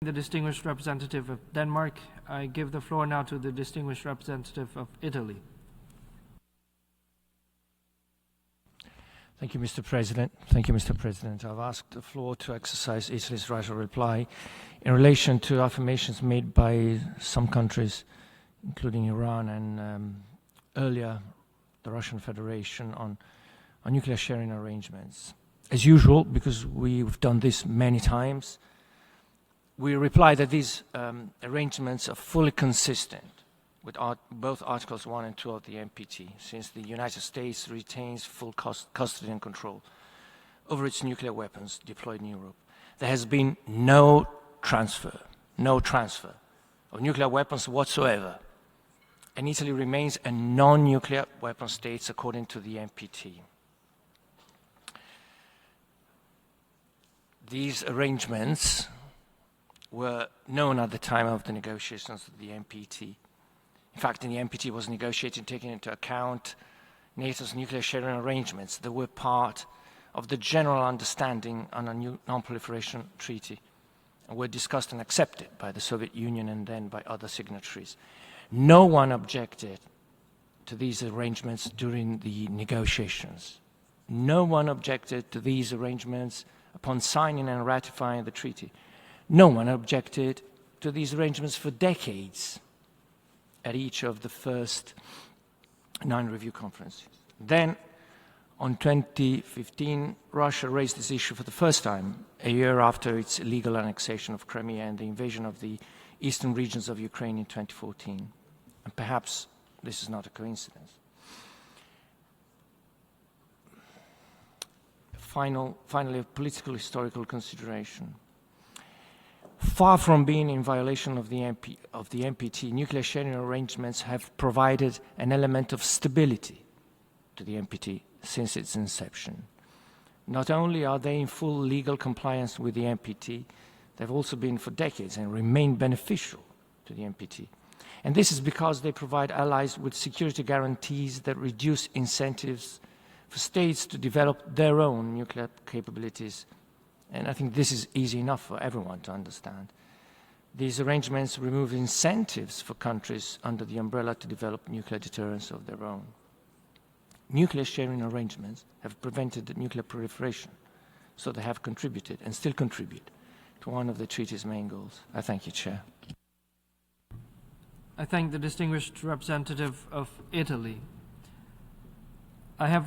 The distinguished representative of Denmark. I give the floor now to the distinguished representative of Italy. Thank you, Mr. President. Thank you, Mr. President. I've asked the floor to exercise Italy's right of reply in relation to affirmations made by some countries, including Iran and earlier the Russian Federation, on nuclear sharing arrangements. As usual, because we've done this many times, we reply that these arrangements are fully consistent with both Articles 1 and 2 of the NPT, since the United States retains full custody and control over its nuclear weapons deployed in Europe. There has been no transfer of nuclear weapons whatsoever, and Italy remains a non-nuclear weapon state according to the NPT. These arrangements were known at the time of the negotiations of the NPT. In fact, the NPT was negotiated taking into account NATO's nuclear sharing arrangements that were part of the general understanding on a new non-proliferation treaty and were discussed and accepted by the Soviet Union and then by other signatories. No one objected to these arrangements during the negotiations. No one objected to these arrangements upon signing and ratifying the treaty. No one objected to these arrangements for decades at each of the first 9 review conferences. Then, on 2015, Russia raised this issue for the first time, a year after its illegal annexation of Crimea and the invasion of the eastern regions of Ukraine in 2014. And perhaps this is not a coincidence. Finally, a political historical consideration. Far from being in violation of the NPT, nuclear sharing arrangements have provided an element of stability to the NPT since its inception. Not only are they in full legal compliance with the NPT, they've also been for decades and remain beneficial to the NPT. And this is because they provide allies with security guarantees that reduce incentives for states to develop their own nuclear capabilities. And I think this is easy enough for everyone to understand. These arrangements remove incentives for countries under the umbrella to develop nuclear deterrence of their own. Nuclear sharing arrangements have prevented nuclear proliferation, so they have contributed and still contribute to one of the treaty's main goals. I thank you, Chair. I thank the distinguished representative of Italy. I have